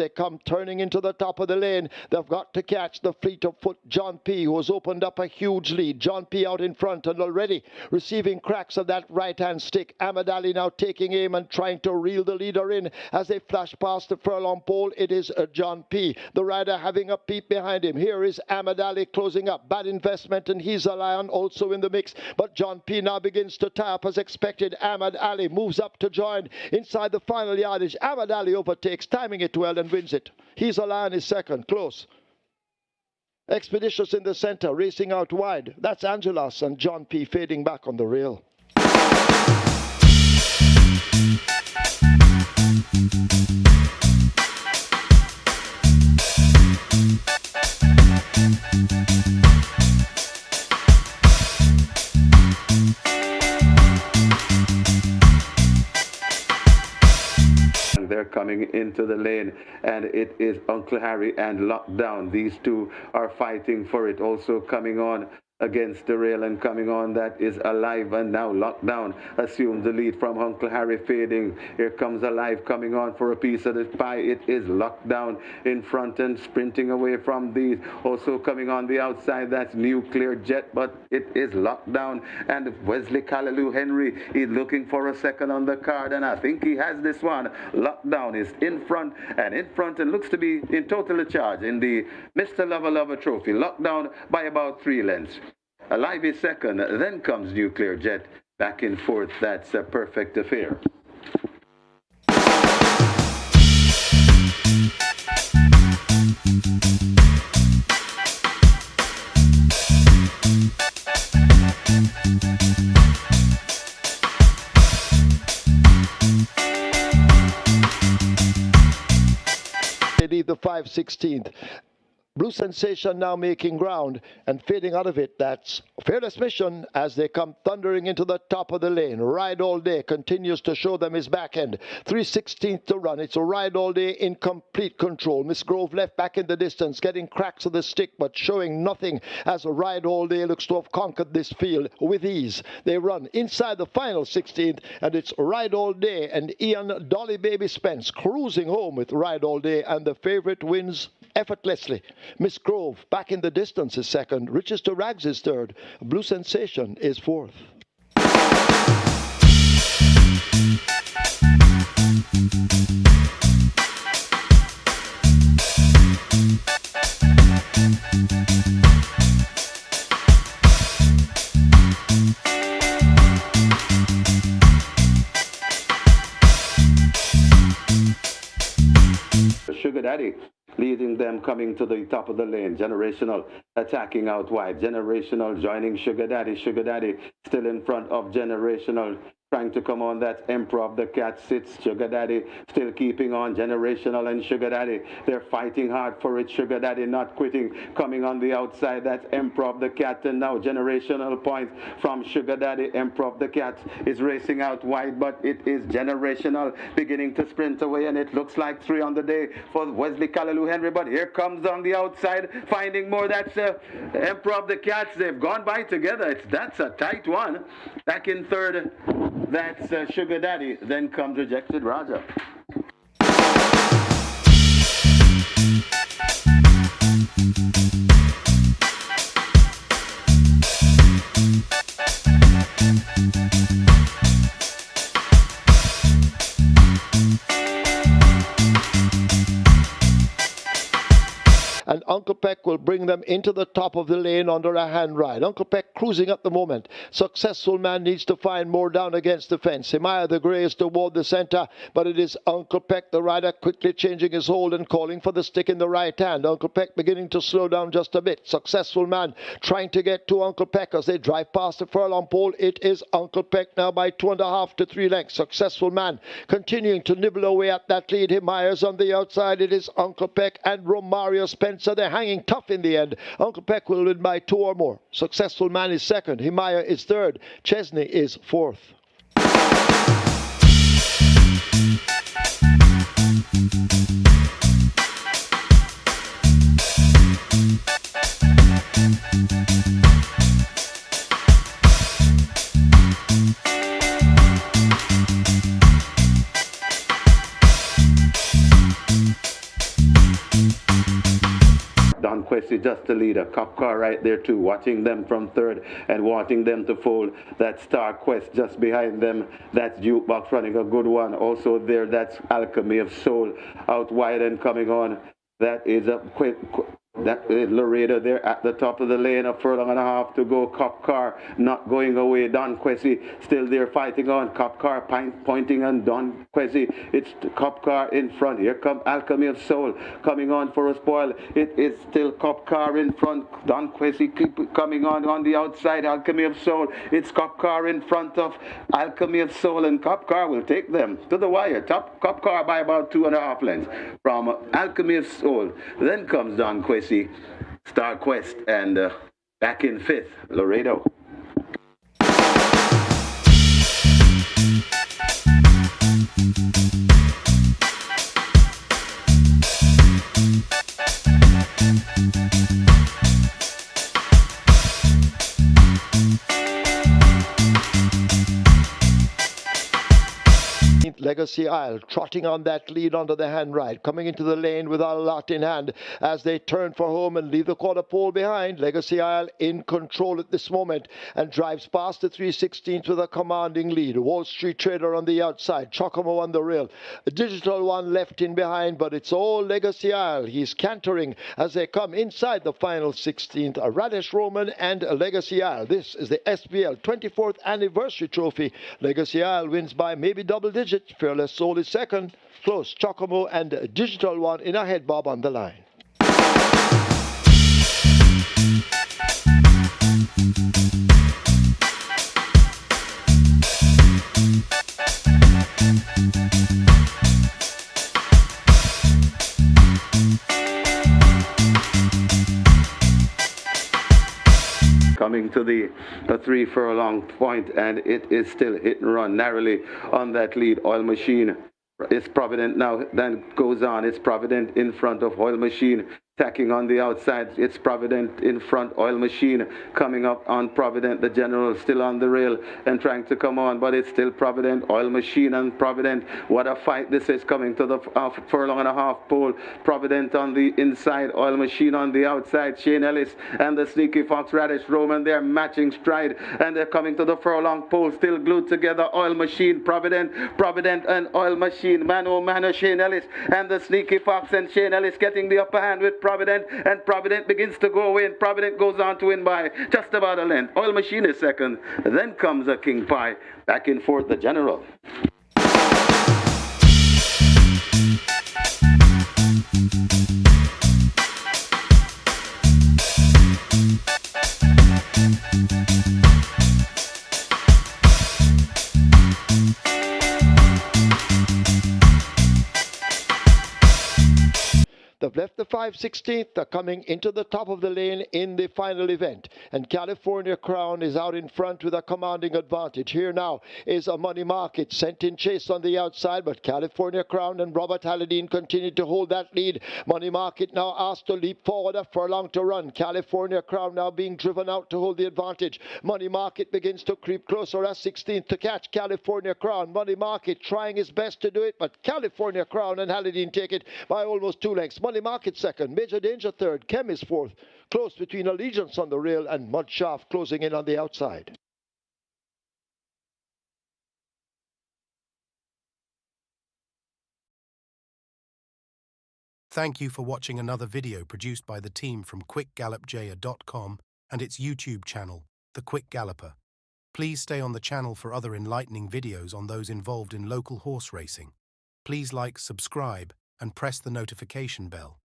they come turning into the top of the lane. They've got to catch the fleet of foot John P., who has opened up a huge lead. John P. out in front and already receiving cracks of that right-hand stick. Ahmed Ali now taking aim and trying to reel the leader in as they flash past the furlong pole. It is John P., the rider having a peep behind him. Here is Ahmed Ali closing up. Bad investment, and he's a lion also in the mix. But John P. now begins to tie up as expected. Ahmed Ali moves up to join inside the final yardage. Ahmed Ali overtakes, timing it well, and wins it. He's a lion is second, close. Expeditious in the center, racing out wide. That's Angelos, and John P. fading back on the rail. They're coming into the lane, and it is Uncle Harry and Lockdown. These two are fighting for it. Also coming on against the rail and coming on, that is Alive, and now Lockdown assumes the lead from Uncle Harry, fading. Here comes Alive coming on for a piece of the pie. It is Lockdown in front and sprinting away from these. Also coming on the outside, that's Nuclear Jet, but it is Lockdown. And Wesley Callaloo Henry is looking for a second on the card, and I think he has this one. Lockdown is in front and looks to be in total charge in the Mr. Lover Lover Trophy. Lockdown by about 3 lengths. Alive is second, then comes Nuclear Jet back in fourth. That's a Perfect Affair. They leave the 5/16th. Blue Sensation now making ground and fading out of it. That's Fearless Mission as they come thundering into the top of the lane. Ride All Day continues to show them his back end. 3/16th to run. It's a Ride All Day in complete control. Miss Grove left back in the distance, getting cracks of the stick but showing nothing as a Ride All Day looks to have conquered this field with ease. They run inside the final 16th, and it's Ride All Day and Ian Dolly Baby Spence cruising home with Ride All Day, and the favorite wins effortlessly. Miss Grove back in the distance is second. Riches to Rags is third. Blue Sensation is fourth. Sugar Daddy leading them, coming to the top of the lane. Generational attacking out wide. Generational joining Sugar Daddy. Sugar Daddy still in front of Generational, trying to come on. That Emperor of the Cat sits. Sugar Daddy still keeping on. Generational and Sugar Daddy, they're fighting hard for it. Sugar Daddy not quitting, coming on the outside. That's Emperor of the Cat, and now Generational points from Sugar Daddy. Emperor of the Cat is racing out wide, but it is Generational beginning to sprint away, and it looks like 3 on the day for Wesley Callaloo Henry. But here comes on the outside, finding more. That's Emperor of the Cats. They've gone by together. That's a tight one. Back in third, that's Sugar Daddy. Then comes Rejected Raja. And Uncle Peck will bring them into the top of the lane under a hand ride. Uncle Peck cruising at the moment. Successful Man needs to find more down against the fence. Himaya the Grey is toward the center, but it is Uncle Peck, the rider, quickly changing his hold and calling for the stick in the right hand. Uncle Peck beginning to slow down just a bit. Successful Man trying to get to Uncle Peck as they drive past the furlong pole. It is Uncle Peck now by 2.5 to 3 lengths. Successful Man continuing to nibble away at that lead. Himaya's on the outside. It is Uncle Peck and Romario Spencer. They're hanging tough in the end. Uncle Peck will win by 2 or more. Successful Man is second. Himaya is third. Chesney is fourth. Quessy just the leader. Cop Car right there too, watching them from third and wanting them to fold. That Star Quest just behind them. That's Jukebox running a good one. Also there, that's Alchemy of Soul out wide and coming on. That is a quick. That is Laredo there at the top of the lane, a furlong and a half to go. Cop Car not going away. Don Quessy still there fighting on. Cop Car pointing on Don Quessy. It's Cop Car in front. Here comes Alchemy of Soul coming on for a spoil. It is still Cop Car in front. Don Quessy keep coming on the outside. Alchemy of Soul. It's Cop Car in front of Alchemy of Soul, and Cop Car will take them to the wire. Top Cop Car by about 2.5 lengths from Alchemy of Soul. Then comes Don Quessy, Star Quest, and back in fifth, Laredo. Legacy Isle trotting on that lead onto the hand right, coming into the lane with a lot in hand as they turn for home and leave the quarter pole behind. Legacy Isle in control at this moment and drives past the 316th with a commanding lead. Wall Street Trader on the outside, Chocomo on the rail, a Digital One left in behind, but it's all Legacy Isle. He's cantering as they come inside the final 16th. A Radish Roman and a Legacy Isle. This is the SBL 24th anniversary trophy. Legacy Isle wins by maybe double digits. Fearless Soul is second. Close, Chocomo and Digital One in ahead, Bob on the line. Coming to the 3 furlong point, and it is still hit and run narrowly on that lead. Oil Machine is Provident now, then goes on. It's Provident in front of Oil Machine. Tacking on the outside, it's Provident in front. Oil Machine coming up on Provident. The General still on the rail and trying to come on, but it's still Provident. Oil Machine and Provident. What a fight this is, coming to the furlong and a half pole. Provident on the inside, Oil Machine on the outside. Shane Ellis and the Sneaky Fox Radish Roman, they're matching stride, and they're coming to the furlong pole, still glued together. Oil Machine, Provident and Oil Machine. Man, oh man, Shane Ellis and the Sneaky Fox, and Shane Ellis getting the upper hand with Provident, and Provident begins to go away, and Provident goes on to win by just about a length. Oil Machine is second. Then comes a King Pie. Back in fourth, the General. They've left the 5/16th. They're coming into the top of the lane in the final event. And California Crown is out in front with a commanding advantage. Here now is a Money Market sent in chase on the outside, but California Crown and Robert Halladine continue to hold that lead. Money Market now asked to leap forward, a furlong to run. California Crown now being driven out to hold the advantage. Money Market begins to creep closer as 16th to catch California Crown. Money Market trying his best to do it, but California Crown and Halladine take it by almost 2 lengths. Money Market second, Major Danger third, Chemist fourth, close between Allegiance on the rail and Mudshaft closing in on the outside. Thank you for watching another video produced by the team from QuickGallopJaya.com and its YouTube channel, The Quick Galloper. Please stay on the channel for other enlightening videos on those involved in local horse racing. Please like, subscribe, and press the notification bell.